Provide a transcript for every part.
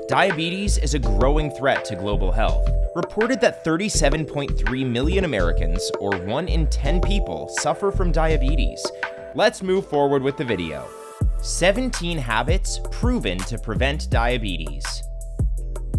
Diabetes is a growing threat to global health. Reported that 37.3 million Americans, or 1 in 10 people, suffer from diabetes. Let's move forward with the video. 17 habits proven to prevent diabetes.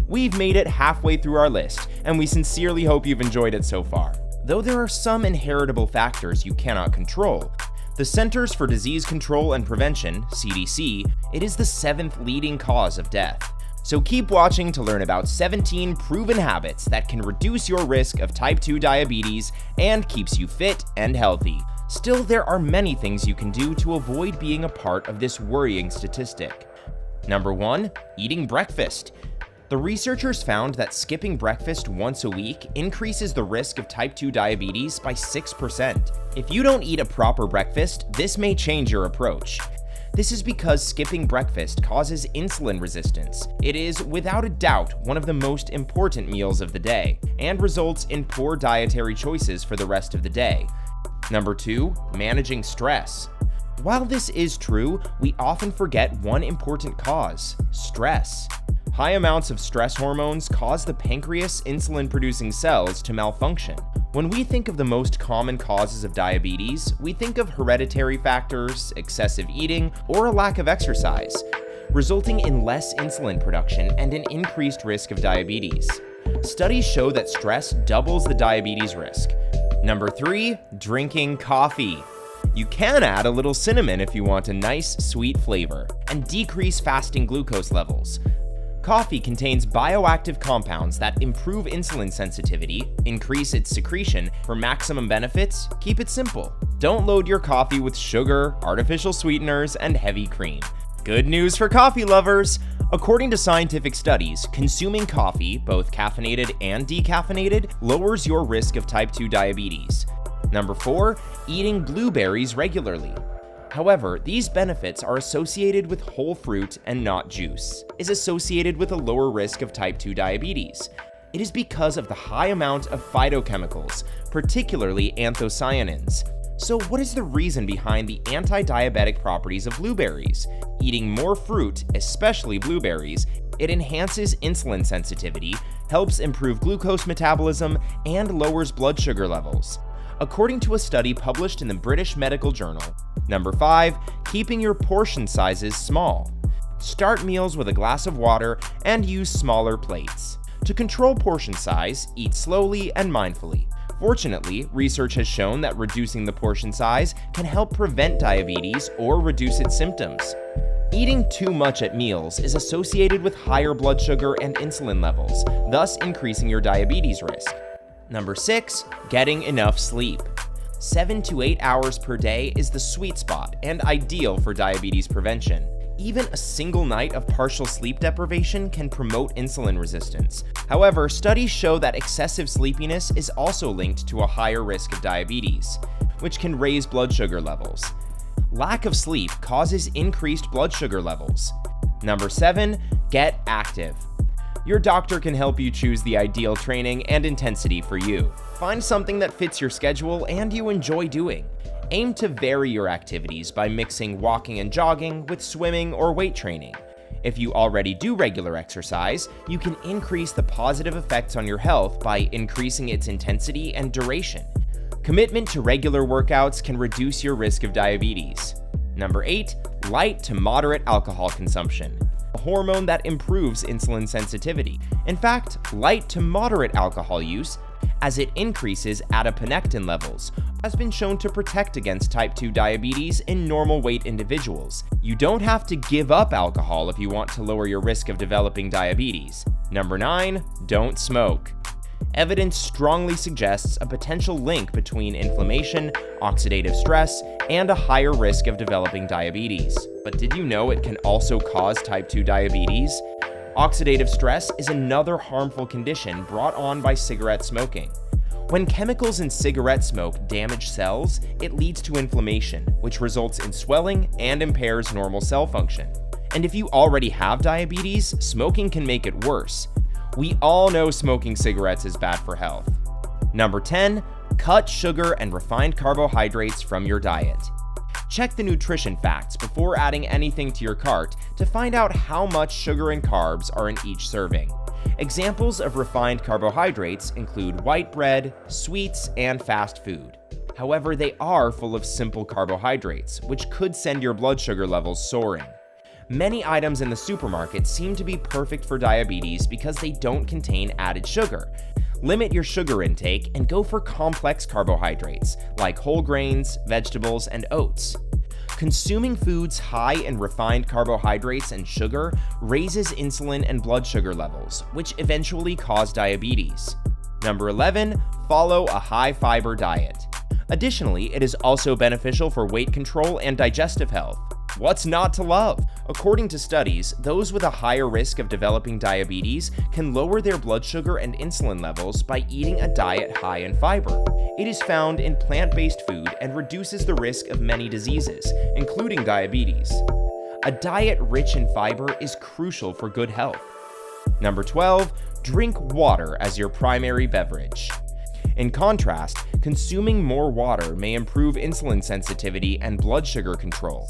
We've made it halfway through our list, and we sincerely hope you've enjoyed it so far. Though there are some inheritable factors you cannot control, the Centers for Disease Control and Prevention, CDC, it is the 7th leading cause of death. So keep watching to learn about 17 proven habits that can reduce your risk of type 2 diabetes and keeps you fit and healthy. Still, there are many things you can do to avoid being a part of this worrying statistic. Number 1, eating breakfast. The researchers found that skipping breakfast once a week increases the risk of type 2 diabetes by 6%. If you don't eat a proper breakfast, this may change your approach. This is because skipping breakfast causes insulin resistance. It is, without a doubt, one of the most important meals of the day, and results in poor dietary choices for the rest of the day. Number 2, managing stress. While this is true, we often forget one important cause: stress. High amounts of stress hormones cause the pancreas insulin-producing cells to malfunction. When we think of the most common causes of diabetes, we think of hereditary factors, excessive eating, or a lack of exercise, resulting in less insulin production and an increased risk of diabetes. Studies show that stress doubles the diabetes risk. Number 3, drinking coffee. You can add a little cinnamon if you want a nice, sweet flavor, and decrease fasting glucose levels. Coffee contains bioactive compounds that improve insulin sensitivity, increase its secretion. For maximum benefits, keep it simple. Don't load your coffee with sugar, artificial sweeteners, and heavy cream. Good news for coffee lovers! According to scientific studies, consuming coffee, both caffeinated and decaffeinated, lowers your risk of type 2 diabetes. Number 4, eating blueberries regularly. However, these benefits are associated with whole fruit and not juice, is associated with a lower risk of type 2 diabetes. It is because of the high amount of phytochemicals, particularly anthocyanins. So what is the reason behind the anti-diabetic properties of blueberries? Eating more fruit, especially blueberries, it enhances insulin sensitivity, helps improve glucose metabolism, and lowers blood sugar levels, according to a study published in the British Medical Journal. Number 5, keeping your portion sizes small. Start meals with a glass of water and use smaller plates. To control portion size, eat slowly and mindfully. Fortunately, research has shown that reducing the portion size can help prevent diabetes or reduce its symptoms. Eating too much at meals is associated with higher blood sugar and insulin levels, thus increasing your diabetes risk. Number 6, getting enough sleep. 7 to 8 hours per day is the sweet spot and ideal for diabetes prevention. Even a single night of partial sleep deprivation can promote insulin resistance. However, studies show that excessive sleepiness is also linked to a higher risk of diabetes, which can raise blood sugar levels. Lack of sleep causes increased blood sugar levels. Number 7, get active. Your doctor can help you choose the ideal training and intensity for you. Find something that fits your schedule and you enjoy doing. Aim to vary your activities by mixing walking and jogging with swimming or weight training. If you already do regular exercise, you can increase the positive effects on your health by increasing its intensity and duration. Commitment to regular workouts can reduce your risk of diabetes. Number 8, light to moderate alcohol consumption. A hormone that improves insulin sensitivity. In fact, light to moderate alcohol use, as it increases adiponectin levels, has been shown to protect against type 2 diabetes in normal weight individuals. You don't have to give up alcohol if you want to lower your risk of developing diabetes. Number 9, don't smoke. Evidence strongly suggests a potential link between inflammation, oxidative stress, and a higher risk of developing diabetes. But did you know it can also cause type 2 diabetes? Oxidative stress is another harmful condition brought on by cigarette smoking. When chemicals in cigarette smoke damage cells, it leads to inflammation, which results in swelling and impairs normal cell function. And if you already have diabetes, smoking can make it worse. We all know smoking cigarettes is bad for health. Number 10, cut sugar and refined carbohydrates from your diet. Check the nutrition facts before adding anything to your cart to find out how much sugar and carbs are in each serving. Examples of refined carbohydrates include white bread, sweets, and fast food. However, they are full of simple carbohydrates, which could send your blood sugar levels soaring. Many items in the supermarket seem to be perfect for diabetes because they don't contain added sugar. Limit your sugar intake and go for complex carbohydrates like whole grains, vegetables, and oats. Consuming foods high in refined carbohydrates and sugar raises insulin and blood sugar levels, which eventually cause diabetes. Number 11, follow a high-fiber diet. Additionally, it is also beneficial for weight control and digestive health. What's not to love? According to studies, those with a higher risk of developing diabetes can lower their blood sugar and insulin levels by eating a diet high in fiber. It is found in plant-based food and reduces the risk of many diseases, including diabetes. A diet rich in fiber is crucial for good health. Number 12, drink water as your primary beverage. In contrast, consuming more water may improve insulin sensitivity and blood sugar control.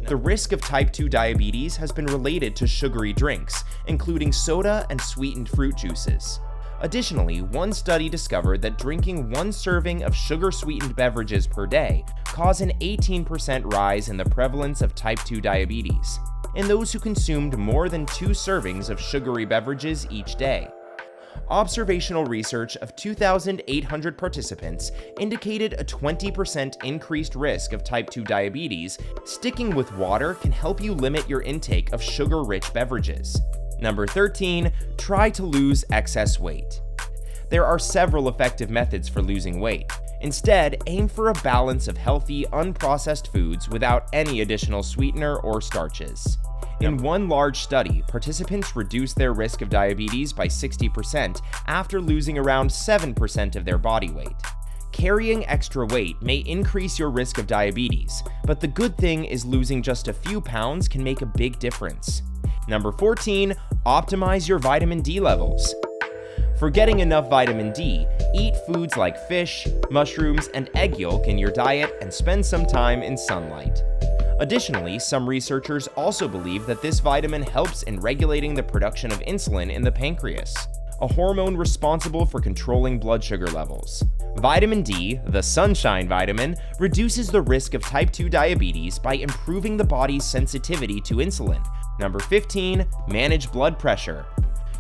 The risk of type 2 diabetes has been related to sugary drinks, including soda and sweetened fruit juices. Additionally, one study discovered that drinking one serving of sugar-sweetened beverages per day caused an 18% rise in the prevalence of type 2 diabetes in those who consumed more than 2 servings of sugary beverages each day. Observational research of 2,800 participants indicated a 20% increased risk of type 2 diabetes. Sticking with water can help you limit your intake of sugar-rich beverages. Number 13, try to lose excess weight. There are several effective methods for losing weight. Instead, aim for a balance of healthy, unprocessed foods without any additional sweetener or starches. In one large study, participants reduced their risk of diabetes by 60% after losing around 7% of their body weight. Carrying extra weight may increase your risk of diabetes, but the good thing is losing just a few pounds can make a big difference. Number 14, optimize your vitamin D levels. For getting enough vitamin D, eat foods like fish, mushrooms, and egg yolk in your diet and spend some time in sunlight. Additionally, some researchers also believe that this vitamin helps in regulating the production of insulin in the pancreas, a hormone responsible for controlling blood sugar levels. Vitamin D, the sunshine vitamin, reduces the risk of type 2 diabetes by improving the body's sensitivity to insulin. Number 15, manage blood pressure.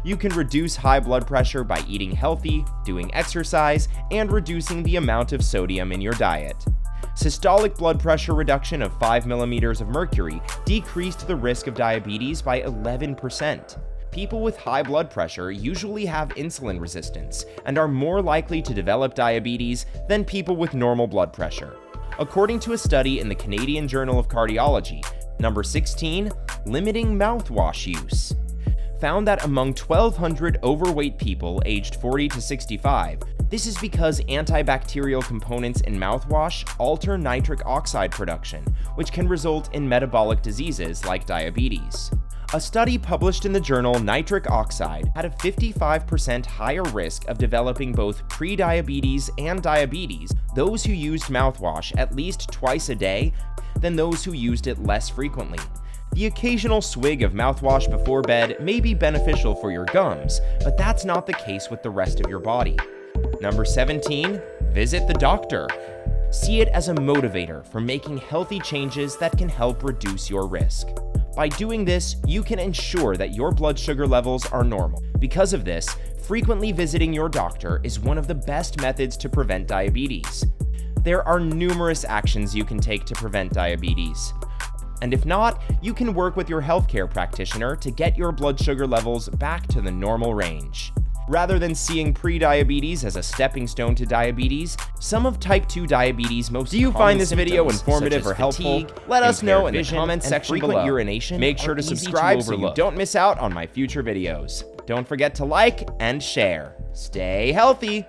You can reduce high blood pressure by eating healthy, doing exercise, and reducing the amount of sodium in your diet. Systolic blood pressure reduction of 5 millimeters of mercury decreased the risk of diabetes by 11%. People with high blood pressure usually have insulin resistance and are more likely to develop diabetes than people with normal blood pressure. According to a study in the Canadian Journal of Cardiology, number 16, limiting mouthwash use, found that among 1,200 overweight people aged 40 to 65, this is because antibacterial components in mouthwash alter nitric oxide production, which can result in metabolic diseases like diabetes. A study published in the journal Nitric Oxide had a 55% higher risk of developing both prediabetes and diabetes, those who used mouthwash at least twice a day, than those who used it less frequently. The occasional swig of mouthwash before bed may be beneficial for your gums, but that's not the case with the rest of your body. Number 17, visit the doctor. See it as a motivator for making healthy changes that can help reduce your risk. By doing this, you can ensure that your blood sugar levels are normal. Because of this, frequently visiting your doctor is one of the best methods to prevent diabetes. There are numerous actions you can take to prevent diabetes. And if not, you can work with your healthcare practitioner to get your blood sugar levels back to the normal range. Rather than seeing pre-diabetes as a stepping stone to diabetes, some of type 2 diabetes most. Do you find this video informative or helpful? Let us know in the comments section below. Urination Make sure to subscribe so you don't miss out on my future videos. Don't forget to like and share. Stay healthy!